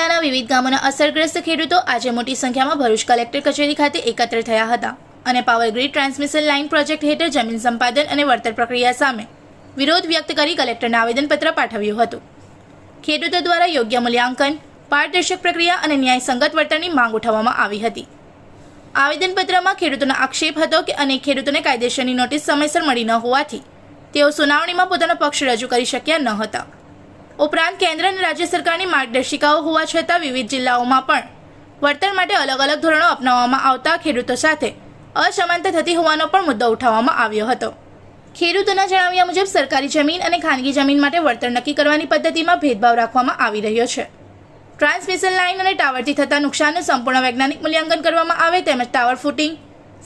જિલ્લાના વિવિધ ગામોના અસરગ્રસ્ત ખેડૂતો આજે મોટી સંખ્યામાં ભરૂચ કલેક્ટર કચેરી ખાતે એકત્ર થયા હતા અને power grid transmission line project હેઠળ જમીન સંપાદન અને વળતર પ્રક્રિયા સામે વિરોધ વ્યક્ત કરી કલેક્ટરને આવેદનપત્ર પાઠવ્યું હતું। ખેડૂતો દ્વારા યોગ્ય મૂલ્યાંકન, પારદર્શક પ્રક્રિયા અને ન્યાયસંગત વળતરની માંગ ઉઠાવવામાં આવી હતી। આવેદનપત્રમાં ખેડૂતોનો આક્ષેપ હતો કે અનેક ખેડૂતોને કાયદેસરની નોટિસ સમયસર મળી ન હોવાથી તેઓ સુનાવણીમાં પોતાનો પક્ષ રજૂ કરી શક્યા ન હતા। ઉપરાંત કેન્દ્ર અને રાજ્ય સરકારની માર્ગદર્શિકાઓ હોવા છતાં વિવિધ જિલ્લાઓમાં પણ વળતર માટે અલગ અલગ ધોરણો અપનાવવામાં આવતા ખેડૂતો સાથે અસમાનતા થતી હોવાનો પણ મુદ્દો ઉઠાવવામાં આવ્યો હતો। ખેડૂતોના જણાવ્યા મુજબ સરકારી જમીન અને ખાનગી જમીન માટે વળતર નક્કી કરવાની પદ્ધતિમાં ભેદભાવ રાખવામાં આવી રહ્યો છે। ટ્રાન્સમિશન લાઇન અને ટાવરથી થતા નુકસાનનું સંપૂર્ણ વૈજ્ઞાનિક મૂલ્યાંકન કરવામાં આવે તેમજ ટાવર ફૂટિંગ,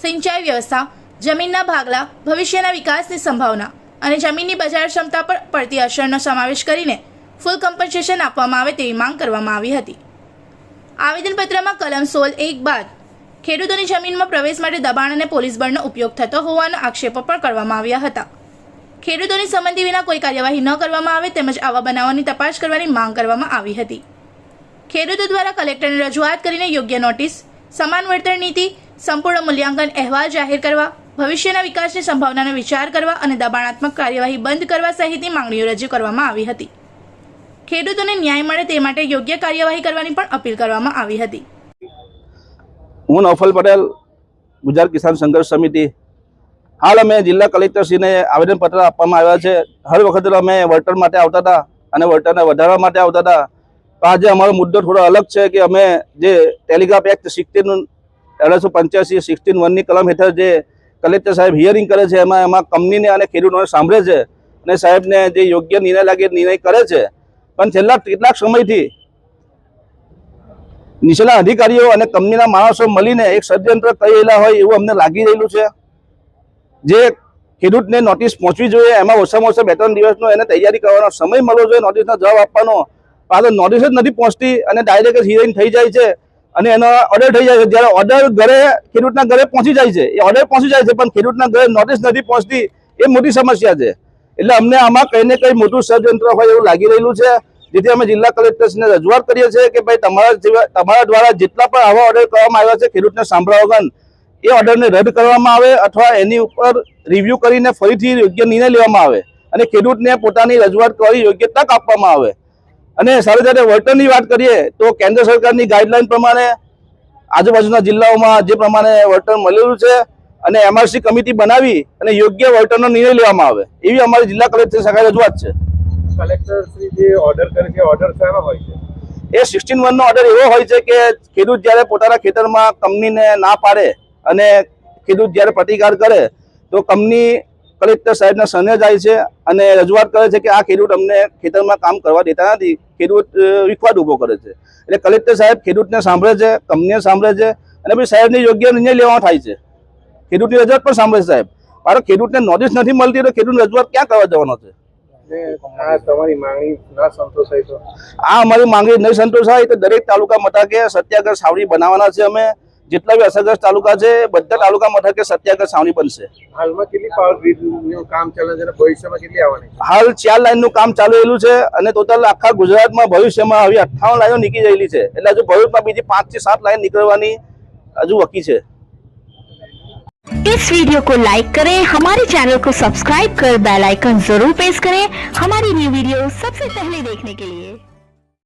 સિંચાઈ વ્યવસ્થા, જમીનના ભાગલા, ભવિષ્યના વિકાસની સંભાવના અને જમીનની બજાર ક્ષમતા પર પડતી અસરનો સમાવેશ કરીને ફૂલ કમ્પન્સેશન આપવામાં આવે તેવી માંગ કરવામાં આવી હતી। આવેદનપત્રમાં કલમ 16(1) બાદ ખેડૂતોની જમીનમાં પ્રવેશ માટે દબાણ અને પોલીસ બળનો ઉપયોગ થતો હોવાના આક્ષેપો પણ કરવામાં આવ્યા હતા। ખેડૂતોની સંમતિ વિના કોઈ કાર્યવાહી ન કરવામાં આવે તેમજ આવા બનાવોની તપાસ કરવાની માંગ કરવામાં આવી હતી। ખેડૂતો દ્વારા કલેક્ટરને રજૂઆત કરીને યોગ્ય નોટિસ, સમાન વળતર નીતિ, સંપૂર્ણ મૂલ્યાંકન અહેવાલ જાહેર કરવા, ભવિષ્યના વિકાસની સંભાવનાનો વિચાર કરવા અને દબાણાત્મક કાર્યવાહી બંધ કરવા સહિતની માંગણીઓ રજૂ કરવામાં આવી હતી। ખેડૂતોને ન્યાય મળે તે માટે યોગ્ય કાર્યવાહી કરવાની પણ અપીલ કરવામાં આવી હતી। હું નૌફલ પટેલ, ગુજરાત કિસાન સંઘર્ષ સમિતિ। હાલ અમે જિલ્લા કલેક્ટરશ્રીને આવેદનપત્ર આપવામાં આવ્યા છે। હર વખતે અમે વળતર માટે આવતા હતા અને વળતરને વધારવા માટે આવતા હતા। તો આજે અમારો મુદ્દો થોડો અલગ છે કે અમે જે ટેલિગ્રાફ એક્ટ 1885-16(1)ની કલમ હેઠળ જે કલેક્ટર સાહેબ હિયરિંગ કરે છે એમાં કંપનીને અને ખેડૂતોને સાંભળે છે અને સાહેબને જે યોગ્ય નિર્ણય લાગે નિર્ણય કરે છે। પણ છેલ્લા કેટલાક સમયથી નીચેના અધિકારીઓ અને કંપનીના માણસો મળીને એક ષડયંત્ર કરી રહેલા હોય એવું અમને લાગી રહેલું છે। જે ખેડૂતને નોટિસ પહોંચવી જોઈએ એમાં ઓછામાં ઓછા 2-3 દિવસનો એને તૈયારી કરવાનો સમય મળવો જોઈએ નોટિસનો જવાબ આપવાનો। આ તો નોટિસ જ નથી પહોંચતી અને ડાયરેક્ટ હિયરિંગ થઈ જાય છે અને એનો ઓર્ડર થઈ જાય છે। જ્યારે ઓર્ડર ખેડૂતના ઘરે પહોંચી જાય છે, એ ઓર્ડર પહોંચી જાય છે પણ ખેડૂતના ઘરે નોટિસ નથી પહોંચતી, એ મોટી સમસ્યા છે। એટલે અમને આમાં કંઈ ને કંઈ મોટું ષડયંત્ર હોય એવું લાગી રહેલું છે। જેથી અમે જિલ્લા કલેક્ટરશ્રીને રજૂઆત કરીએ છીએ કે ભાઈ તમારા દ્વારા જેટલા પણ આવા ઓર્ડર કરવામાં આવ્યા છે ખેડૂતને સાંભળવા વગર, એ ઓર્ડરને રદ કરવામાં આવે અથવા એની ઉપર રિવ્યૂ કરીને ફરીથી યોગ્ય નિર્ણય લેવામાં આવે અને ખેડૂતને પોતાની રજૂઆત કરી યોગ્ય તક આપવામાં આવે। અને સાથે સાથે વળતરની વાત કરીએ તો કેન્દ્ર સરકારની ગાઈડલાઈન પ્રમાણે આજુબાજુના જિલ્લાઓમાં જે પ્રમાણે વળતર મળેલું છે અને MRC કમિટી બનાવી અને યોગ્ય વળતરનો નિર્ણય લેવામાં આવે એવી અમારી જિલ્લા કલેક્ટર સાથે રજૂઆત છે। કલેક્ટર શ્રી જે ઓર્ડર કરે છે ઓર્ડર શાનો હોય છે? એ 16(1) નો ઓર્ડર એવો હોય છે કે ખેડૂત જ્યારે પોતાના ખેતરમાં કંપનીને ના પાડે અને ખેડૂત જ્યારે પ્રતિકાર કરે તો કંપની કલેક્ટર સાહેબના સને જાય છે અને રજૂઆત કરે છે કે આ ખેડૂત અમને ખેતરમાં કામ કરવા દેતા નથી, ખેડૂત વિખવાદ ઊભો કરે છે। એટલે કલેક્ટર સાહેબ ખેડૂતને સાંભળે છે, કંપનીને સાંભળે છે અને પછી સાહેબને યોગ્ય નિર્ણય લેવાનો થાય છે। ખેડૂતની રજૂઆત પણ સાંભળે છે સાહેબ। મારો ખેડૂતને નોટિસ નથી મળતી તો ખેડૂતની રજૂઆત ક્યાં કરવા જવાનો છે? તમારી માંગણી ના સંતોષાય તો આ અમારી માંગણી નહીં સંતોષાય તો દરેક તાલુકા મથકે સત્યાગ્રહ છાવણી બનાવવાના છે। અમે જેટલા બી અસરગ્રસ્ત તાલુકા છે બધા તાલુકા મથકે સત્યાગ્રહ છાવણી બનશે। હાલમાં કેટલી પાવર ગ્રીડનું કામ ચાલે છે અને ભવિષ્યમાં કેટલી આવવાની? હાલ 4 લાઈનનું કામ ચાલુ રહેલું છે અને ટોટલ આખા ગુજરાતમાં ભવિષ્યમાં હવે 58 લાઈનો નીકળી રહેલી છે। એટલે હજુ ભવિષ્યમાં બીજી 5 થી 7 લાઈન નીકળવાની હજુ બાકી છે। इस वीडियो को लाइक करें, हमारे चैनल को सब्सक्राइब कर बेल आइकन जरूर प्रेस करें हमारी न्यू वीडियो सबसे पहले देखने के लिए।